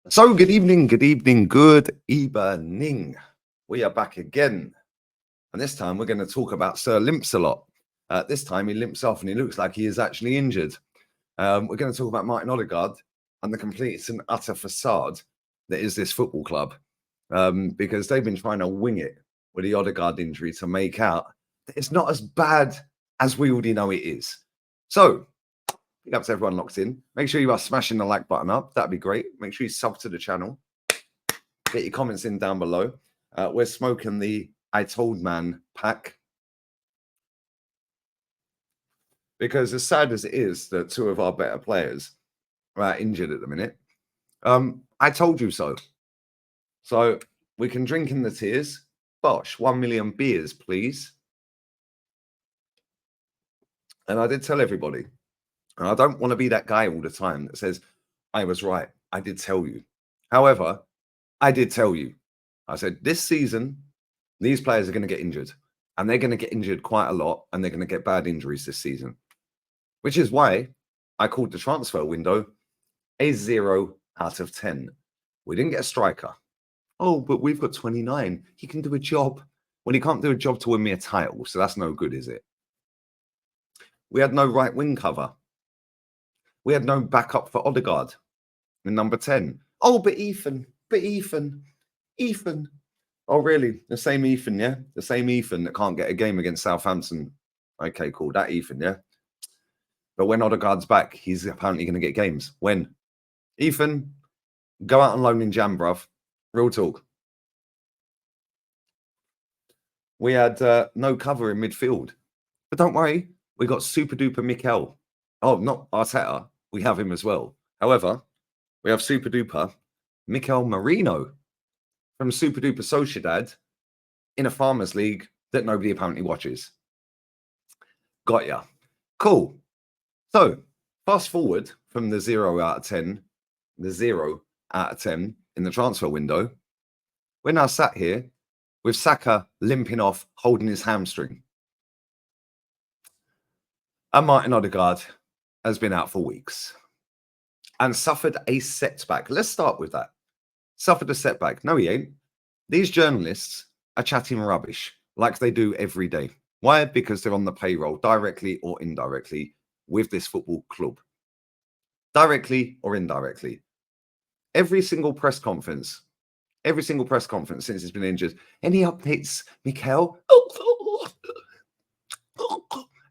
So, good evening, good evening, good evening. We are back again. And this time we're going to talk about Sir Limps-a-lot. This time he limps off and he looks like he is actually injured. We're going to talk about Martin Odegaard and the complete and utter facade that is this football club. Because they've been trying to wing it with the Odegaard injury to make out that it's not as bad as we already know it is. So, big up to everyone locked in. Make sure you are smashing the like button up. That'd be great. Make sure you sub to the channel. Get your comments in down below. We're smoking the I Told Man pack. Because as sad as it is that two of our better players are injured at the minute, I told you so. So we can drink in the tears. Bosh, 1 million beers, please. And I did tell everybody, and I don't want to be that guy all the time that says, I was right. I did tell you. However, I did tell you. I said, this season, these players are going to get injured. And they're going to get injured quite a lot. And they're going to get bad injuries this season. Which is why I called the transfer window a 0 out of 10. We didn't get a striker. Oh, but we've got 29. He can do a job. Well, he can't do a job to win me a title. So that's no good, is it? We had no right wing cover. We had no backup for Odegaard in number 10. Oh, but Ethan. Oh, really? The same Ethan, yeah? The same Ethan that can't get a game against Southampton. Okay, cool. That Ethan, yeah? But when Odegaard's back, he's apparently going to get games. When? Ethan, go out on loan in Jam, bruv. Real talk. We had no cover in midfield. But don't worry, we got super duper Mikel. Oh, not Arteta. We have him as well. However, we have super duper Mikel Merino from Super Duper Sociedad in a Farmers League that nobody apparently watches. Got ya. Cool. So, fast forward from the 0 out of 10, the 0 out of 10 in the transfer window. We're now sat here with Saka limping off, holding his hamstring. And Martin Odegaard has been out for weeks and suffered a setback. Let's start with that. Suffered a setback. No, he ain't. These journalists are chatting rubbish like they do every day. Why? Because they're on the payroll, directly or indirectly, with this football club. Directly or indirectly. Every single press conference since he's been injured. Any updates, Mikel?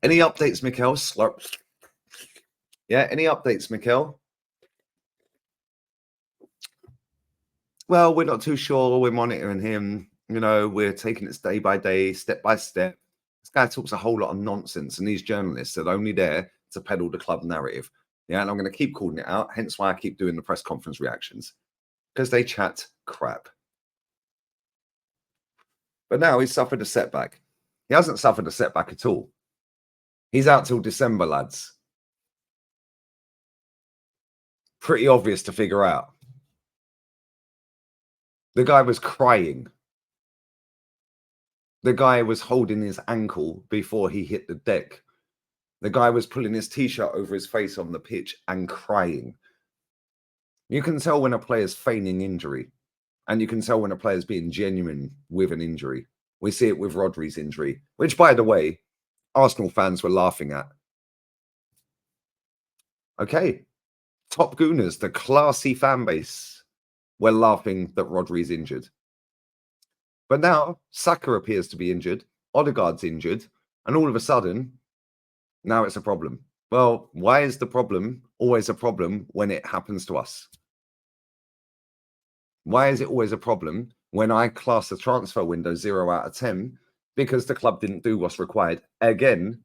Any updates, Mikel? Slurp. Yeah, any updates, Mikel? Well, we're not too sure. We're monitoring him. You know, we're taking it day by day, step by step. This guy talks a whole lot of nonsense, and these journalists are only there to peddle the club narrative. Yeah, and I'm going to keep calling it out, hence why I keep doing the press conference reactions, because they chat crap. But now he's suffered a setback. He hasn't suffered a setback at all. He's out till December, lads. Pretty obvious to figure out. The guy was crying. The guy was holding his ankle before he hit the deck. The guy was pulling his t-shirt over his face on the pitch and crying. You can tell when a player's feigning injury. And you can tell when a player's being genuine with an injury. We see it with Rodri's injury, which, by the way, Arsenal fans were laughing at. Okay. Top Gooners, the classy fan base, were laughing that Rodri's injured. But now Saka appears to be injured. Odegaard's injured. And all of a sudden, now it's a problem. Well, why is the problem always a problem when it happens to us? Why is it always a problem when I class the transfer window 0 out of 10 because the club didn't do what's required again?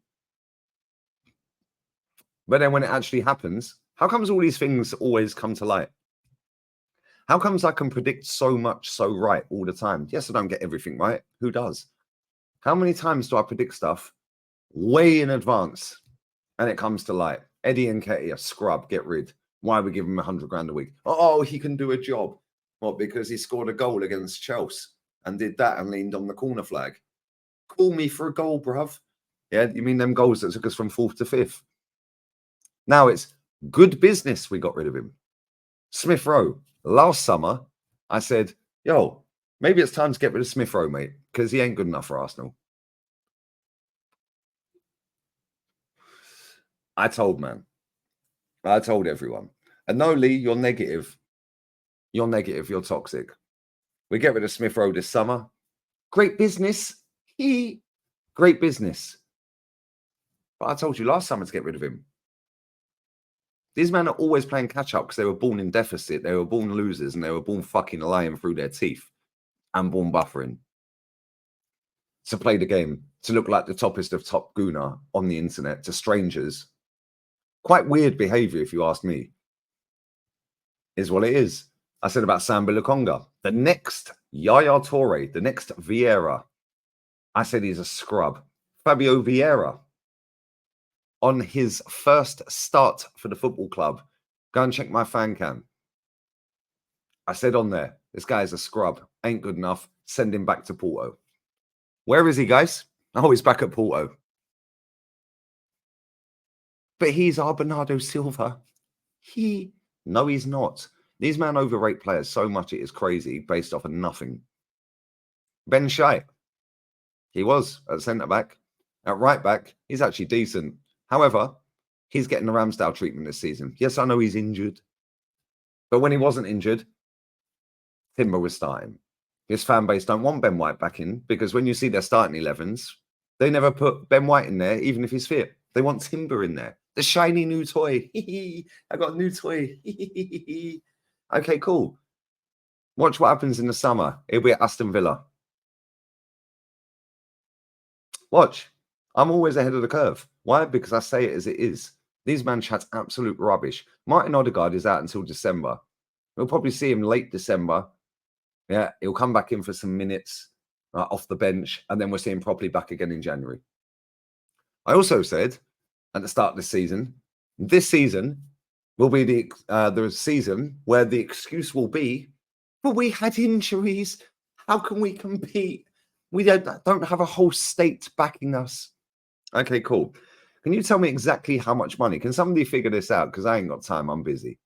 But then when it actually happens, how comes all these things always come to light? How comes I can predict so much so right all the time? Yes, I don't get everything right. Who does? How many times do I predict stuff way in advance and it comes to light? Eddie Nketiah, scrub, get rid. Why we give him 100 grand a week? Oh, he can do a job. What, because he scored a goal against Chelsea and did that and leaned on the corner flag? Call me for a goal, bruv. Yeah, you mean them goals that took us from 4th to 5th? Now it's good business we got rid of him. Smith Rowe, Last summer, I said, yo, maybe it's time to get rid of Smith Rowe, mate, because he ain't good enough for Arsenal. I told, man. I told everyone. And no, Lee, you're negative. You're negative. You're toxic. We get rid of Smith Rowe this summer. Great business. Great business. But I told you last summer to get rid of him. These men are always playing catch up because they were born in deficit. They were born losers and they were born fucking lying through their teeth and born buffering to play the game, to look like the toppest of top gooner on the internet to strangers. Quite weird behavior, if you ask me. Is what it is. I said about Sambi Lokonga. The next Yaya Toure, the next Vieira. I said he's a scrub. Fabio Vieira, on his first start for the football club, go and check my fan cam. I said on there, this guy is a scrub. Ain't good enough. Send him back to Porto. Where is he, guys? Oh, he's back at Porto. But he's our Bernardo Silva. No, he's not. These men overrate players so much it is crazy based off of nothing. Ben Shai, he was at centre-back. At right-back, he's actually decent. However, he's getting the Ramsdale treatment this season. Yes, I know he's injured. But when he wasn't injured, Timber was starting. His fan base don't want Ben White back in because when you see their starting 11s, they never put Ben White in there, even if he's fit. They want Timber in there. The shiny new toy. I got a new toy. Okay, cool. Watch what happens in the summer. It'll be at Aston Villa. Watch. I'm always ahead of the curve. Why? Because I say it as it is. These man chat's absolute rubbish. Martin Odegaard is out until December. We'll probably see him late December. Yeah, he'll come back in for some minutes off the bench, and then we'll see him properly back again in January. I also said at the start of this season will be the season where the excuse will be, well, we had injuries. How can we compete? We don't have a whole state backing us. Okay, cool. Can you tell me exactly how much money? Can somebody figure this out? Because I ain't got time. I'm busy.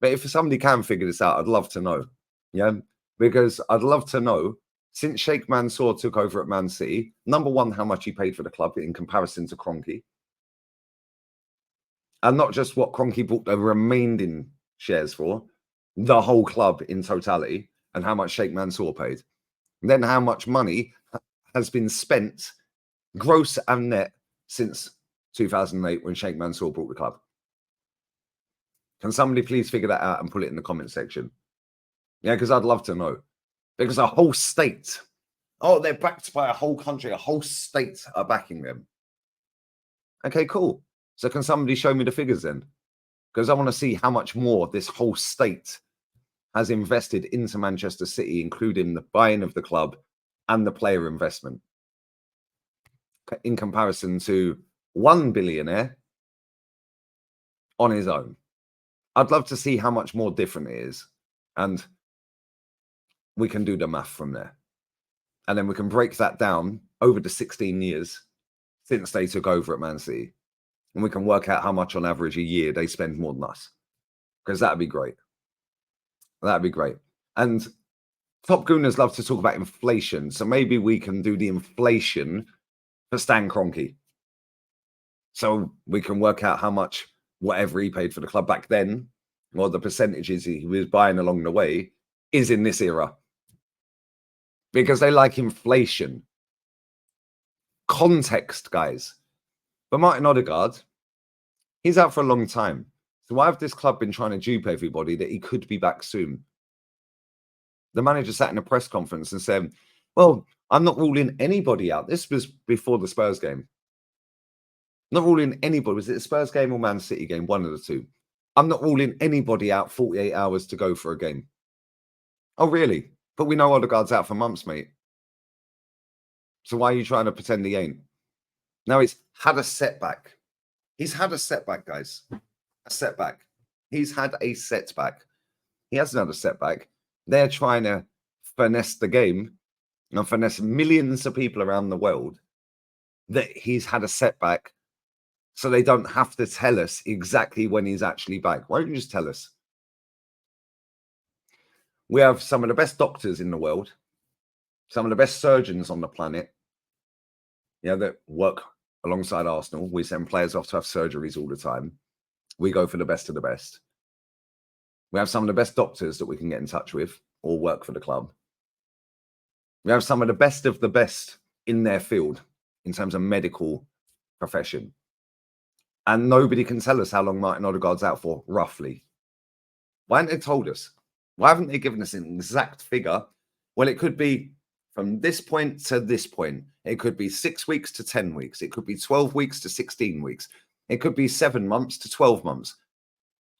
But if somebody can figure this out, I'd love to know. Yeah, because I'd love to know, since Sheikh Mansour took over at Man City, number one, how much he paid for the club in comparison to Kroenke. And not just what Kroenke bought the remaining shares for, the whole club in totality, and how much Sheikh Mansour paid. And then how much money has been spent, gross and net, since 2008 when Sheikh Mansour bought the club. Can somebody please figure that out and put it in the comment section? Yeah, because I'd love to know. Because a whole state, they're backed by a whole country, a whole state are backing them. Okay, cool. So can somebody show me the figures then? Because I want to see how much more this whole state has invested into Manchester City, including the buying of the club and the player investment, in comparison to one billionaire on his own. I'd love to see how much more different it is. And we can do the math from there. And then we can break that down over the 16 years since they took over at Man City. And we can work out how much on average a year they spend more than us. Because that'd be great. That'd be great. And Top Gooners love to talk about inflation. So maybe we can do the inflation for Stan Kroenke. So we can work out how much whatever he paid for the club back then, or the percentages he was buying along the way, is in this era. Because they like inflation. Context, guys. But Martin Odegaard, he's out for a long time. So why have this club been trying to dupe everybody that he could be back soon? The manager sat in a press conference and said, well, I'm not ruling anybody out. This was before the Spurs game. Not ruling anybody. Was it the Spurs game or Man City game? One of the two. I'm not ruling anybody out 48 hours to go for a game. Oh, really? But we know Odegaard's out for months, mate. So why are you trying to pretend he ain't? Now he's had a setback. He's had a setback, guys. A setback. He's had a setback. He hasn't had a setback. They're trying to finesse the game and finesse millions of people around the world that he's had a setback so they don't have to tell us exactly when he's actually back. Why don't you just tell us? We have some of the best doctors in the world, some of the best surgeons on the planet, that work alongside Arsenal. We send players off to have surgeries all the time. We go for the best of the best. We have some of the best doctors that we can get in touch with or work for the club. We have some of the best in their field in terms of medical profession. And nobody can tell us how long Martin Odegaard's out for, roughly. Why haven't they told us? Why haven't they given us an exact figure? Well, it could be from this point to this point. It could be 6 weeks to 10 weeks. It could be 12 weeks to 16 weeks. It could be 7 months to 12 months.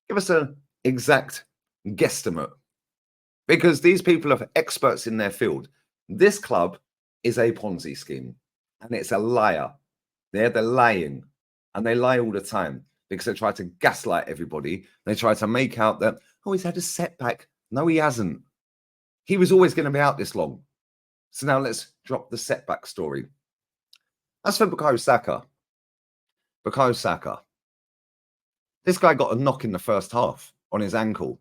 Give us an exact guesstimate. Because these people are experts in their field. This club is a Ponzi scheme. And it's a liar. They're lying. And they lie all the time because they try to gaslight everybody. They try to make out that, oh, he's had a setback. No, he hasn't. He was always going to be out this long. So now let's drop the setback story. As for Bukayo Saka. Bukayo Saka. This guy got a knock in the first half on his ankle.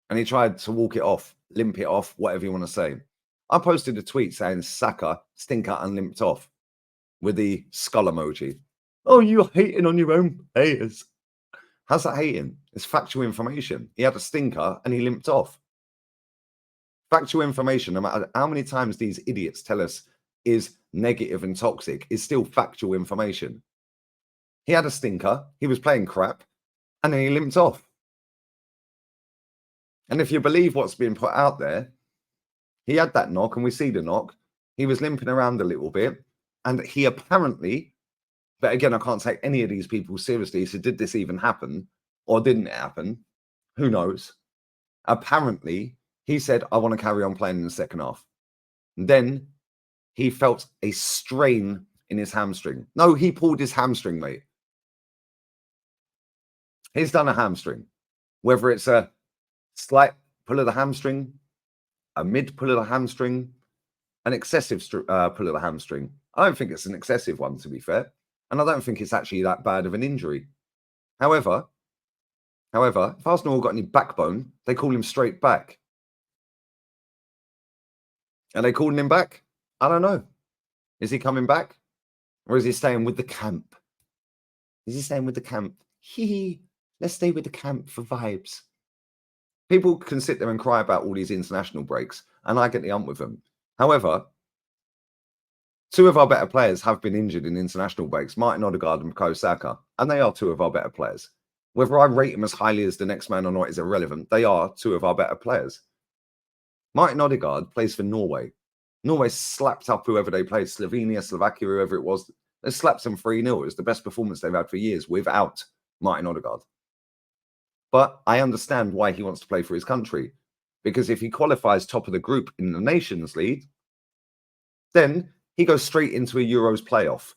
And he tried to walk it off, limp it off, whatever you want to say. I posted a tweet saying Saka stinker and limped off with the skull emoji. Oh, you're hating on your own haters. How's that hating? It's factual information. He had a stinker and he limped off. Factual information, no matter how many times these idiots tell us is negative and toxic, is still factual information. He had a stinker, he was playing crap, and then he limped off. And if you believe what's being put out there, he had that knock, and we see the knock. He was limping around a little bit, and he apparently, but again, I can't take any of these people seriously, so did this even happen, or didn't it happen? Who knows? Apparently, he said, I want to carry on playing in the second half. And then he felt a strain in his hamstring. No, he pulled his hamstring, mate. He's done a hamstring. Whether it's a slight pull of the hamstring, a mid pull of the hamstring, an excessive pull of the hamstring. I don't think it's an excessive one, to be fair. And I don't think it's actually that bad of an injury. However, if Arsenal got any backbone, they call him straight back. Are they calling him back? I don't know. Is he coming back? Or is he staying with the camp? Is he staying with the camp? Let's stay with the camp for vibes. People can sit there and cry about all these international breaks, and I get the ump with them. However, two of our better players have been injured in international breaks, Martin Odegaard and Bukayo Saka, and they are two of our better players. Whether I rate them as highly as the next man or not is irrelevant. They are two of our better players. Martin Odegaard plays for Norway. Norway slapped up whoever they played, Slovenia, Slovakia, whoever it was. They slapped them 3-0. It was the best performance they've had for years without Martin Odegaard. But I understand why he wants to play for his country. Because if he qualifies top of the group in the Nations League, then he goes straight into a Euros playoff.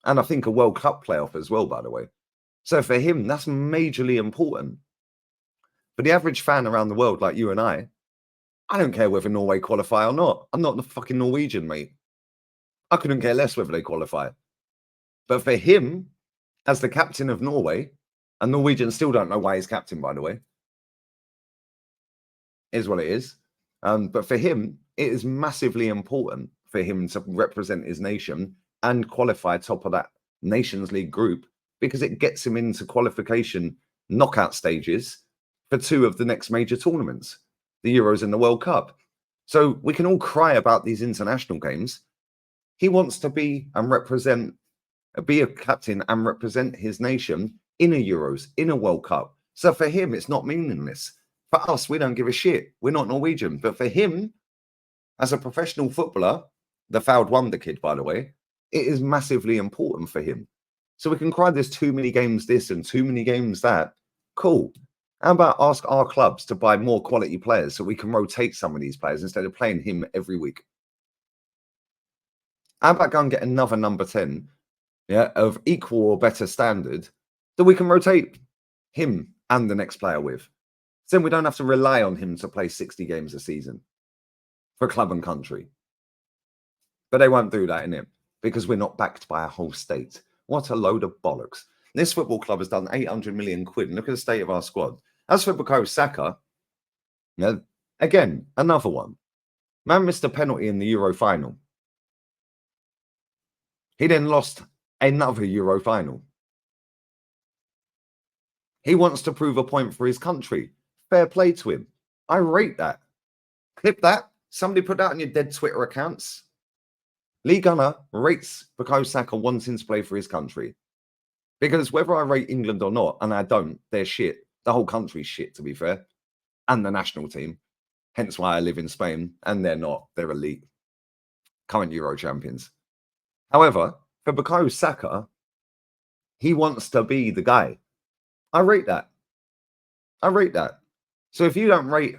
And I think a World Cup playoff as well, by the way. So for him, that's majorly important. For the average fan around the world like you and I don't care whether Norway qualify or not. I'm not the fucking Norwegian, mate. I couldn't care less whether they qualify. But for him, as the captain of Norway, and Norwegians still don't know why he's captain, by the way. Is what it is. But for him, it is massively important for him to represent his nation and qualify top of that Nations League group because it gets him into qualification knockout stages for two of the next major tournaments, the Euros and the World Cup. So we can all cry about these international games. He wants to be a captain and represent his nation in a Euros, in a World Cup. So for him, it's not meaningless. For us, we don't give a shit. We're not Norwegian. But for him, as a professional footballer, the fouled wonder kid, by the way, it is massively important for him. So we can cry there's too many games this and too many games that. Cool. How about ask our clubs to buy more quality players so we can rotate some of these players instead of playing him every week? How about go and get another number 10, of equal or better standard that we can rotate him and the next player with? So then we don't have to rely on him to play 60 games a season for club and country. But they won't do that, innit? Because we're not backed by a whole state. What a load of bollocks. This football club has done 800 million quid. And look at the state of our squad. As for Bukayo Saka, Again, another one. Man missed a penalty in the Euro final. He then lost another Euro final. He wants to prove a point for his country. Fair play to him. I rate that. Clip that. Somebody put that on your dead Twitter accounts. Lee Gunner rates Bukayo Saka wanting to play for his country. Because whether I rate England or not, and I don't, they're shit. The whole country's shit, to be fair. And the national team. Hence why I live in Spain. And they're not. They're elite. Current Euro champions. However, for Bukayo Saka, he wants to be the guy. I rate that. I rate that. So if you don't rate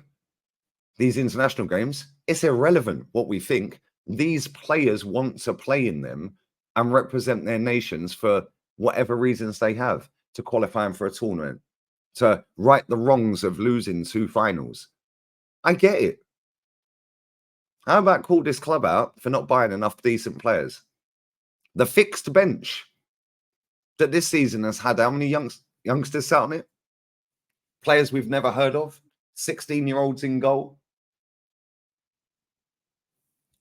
these international games, it's irrelevant what we think. These players want to play in them and represent their nations for whatever reasons they have, to qualifying for a tournament, to right the wrongs of losing 2 finals. I get it. How about call this club out for not buying enough decent players? The fixed bench that this season has had how many youngsters sat on it? Players we've never heard of? 16-year-olds in goal?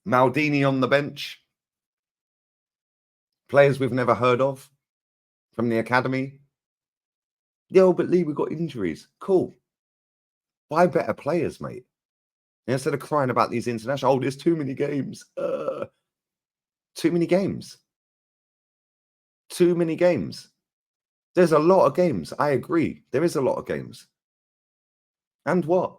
Maldini on the bench? Players we've never heard of from the academy? Yo, but Lee, we've got injuries. Cool. Buy better players, mate. Instead of crying about these international, there's too many games. Too many games. Too many games. There's a lot of games. I agree. There is a lot of games. And what?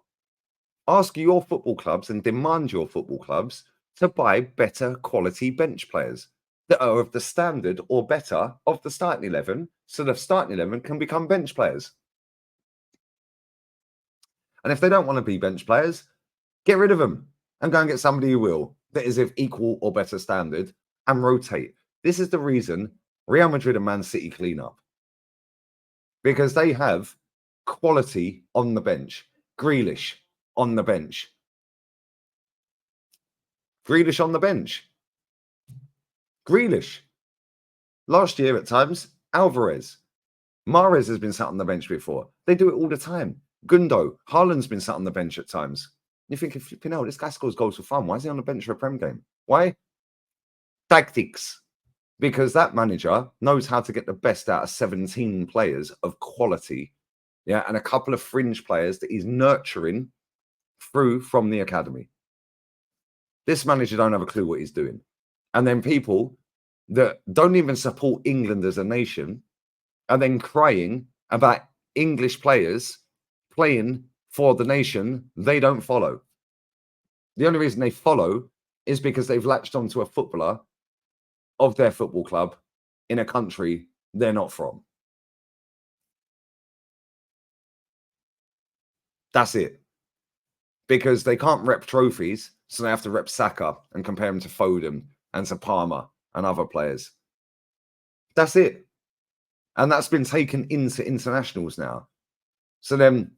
Ask your football clubs and demand your football clubs to buy better quality bench players that are of the standard or better of the starting 11, so the starting 11 can become bench players. And if they don't want to be bench players, get rid of them and go and get somebody who will, that is of equal or better standard, and rotate. This is the reason Real Madrid and Man City clean up. Because they have quality on the bench. Grealish on the bench. Grealish on the bench. Grealish. Last year at times, Alvarez. Mahrez has been sat on the bench before. They do it all the time. Gundo. Haaland's been sat on the bench at times. You think, flipping hell, this guy scores goals for fun. Why is he on the bench for a Prem game? Why? Tactics. Because that manager knows how to get the best out of 17 players of quality. Yeah, and a couple of fringe players that he's nurturing through from the academy. This manager don't have a clue what he's doing. And then people that don't even support England as a nation are then crying about English players playing for the nation they don't follow. The only reason they follow is because they've latched onto a footballer of their football club in a country they're not from. That's it. Because they can't rep trophies, so they have to rep Saka and compare him to Foden and to Palmer and other players. That's it. And that's been taken into internationals now. So then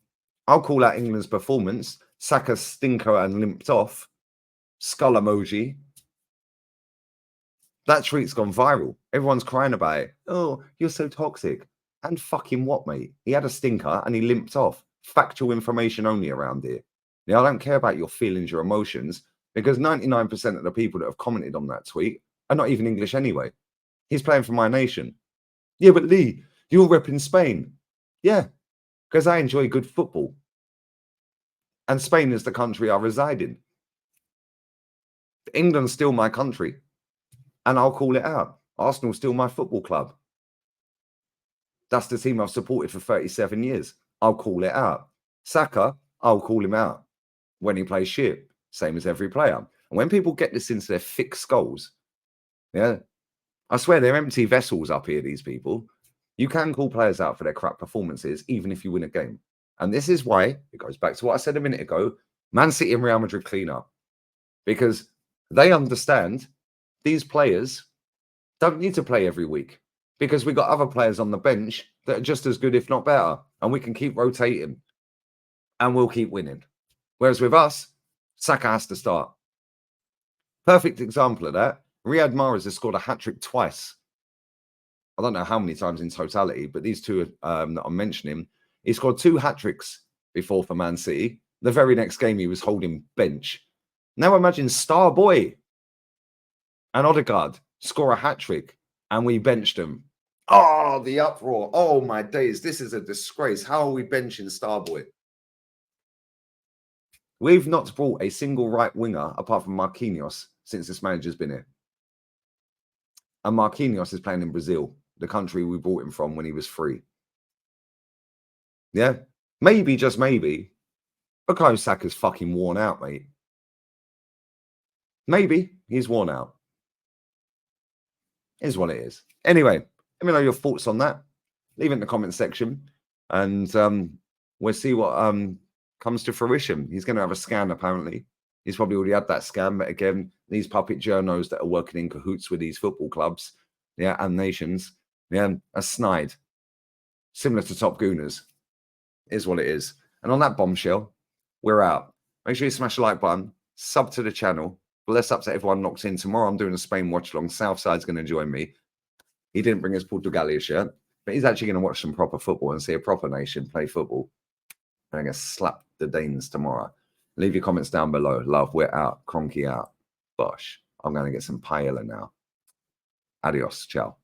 I'll call out England's performance. Saka stinker and limped off. Skull emoji. That tweet's gone viral. Everyone's crying about it. Oh, you're so toxic. And fucking what, mate? He had a stinker and he limped off. Factual information only around here. Now, I don't care about your feelings, your emotions, because 99% of the people that have commented on that tweet are not even English anyway. He's playing for my nation. Yeah, but Lee, you're repping Spain. Yeah, because I enjoy good football. And Spain is the country I reside in. England's still my country. And I'll call it out. Arsenal's still my football club. That's the team I've supported for 37 years. I'll call it out. Saka, I'll call him out when he plays shit. Same as every player. And when people get this into their thick skulls, yeah, I swear they're empty vessels up here, these people. You can call players out for their crap performances, even if you win a game. And this is why, it goes back to what I said a minute ago, Man City and Real Madrid clean up. Because they understand these players don't need to play every week. Because we've got other players on the bench that are just as good, if not better. And we can keep rotating. And we'll keep winning. Whereas with us, Saka has to start. Perfect example of that. Riyad Mahrez has scored a hat-trick twice. I don't know how many times in totality, but these two that I'm mentioning, he scored 2 hat-tricks before for Man City. The very next game, he was holding bench. Now imagine Starboy and Odegaard score a hat-trick and we benched them. Oh, the uproar. Oh, my days. This is a disgrace. How are we benching Starboy? We've not brought a single right winger apart from Marquinhos since this manager's been here. And Marquinhos is playing in Brazil, the country we brought him from when he was free. Yeah, maybe, just maybe, Bukayo Saka's fucking worn out, mate. Maybe he's worn out. Is what it is. Anyway, let me know your thoughts on that. Leave it in the comment section, and we'll see what comes to fruition. He's going to have a scan, apparently. He's probably already had that scan, but again, these puppet journos that are working in cahoots with these football clubs, yeah, and nations, yeah, are snide. Similar to Top Gooners, is what it is. And on that bombshell, we're out. Make sure you smash the like button, sub to the channel. Bless up to everyone locked in. Tomorrow I'm doing a Spain watch along. Southside's going to join me. He didn't bring his Portugalia shirt, but he's actually going to watch some proper football and see a proper nation play football. I'm going to slap the Danes tomorrow. Leave your comments down below. Love, we're out. Cronky out. Bosh. I'm going to get some paella now. Adios. Ciao.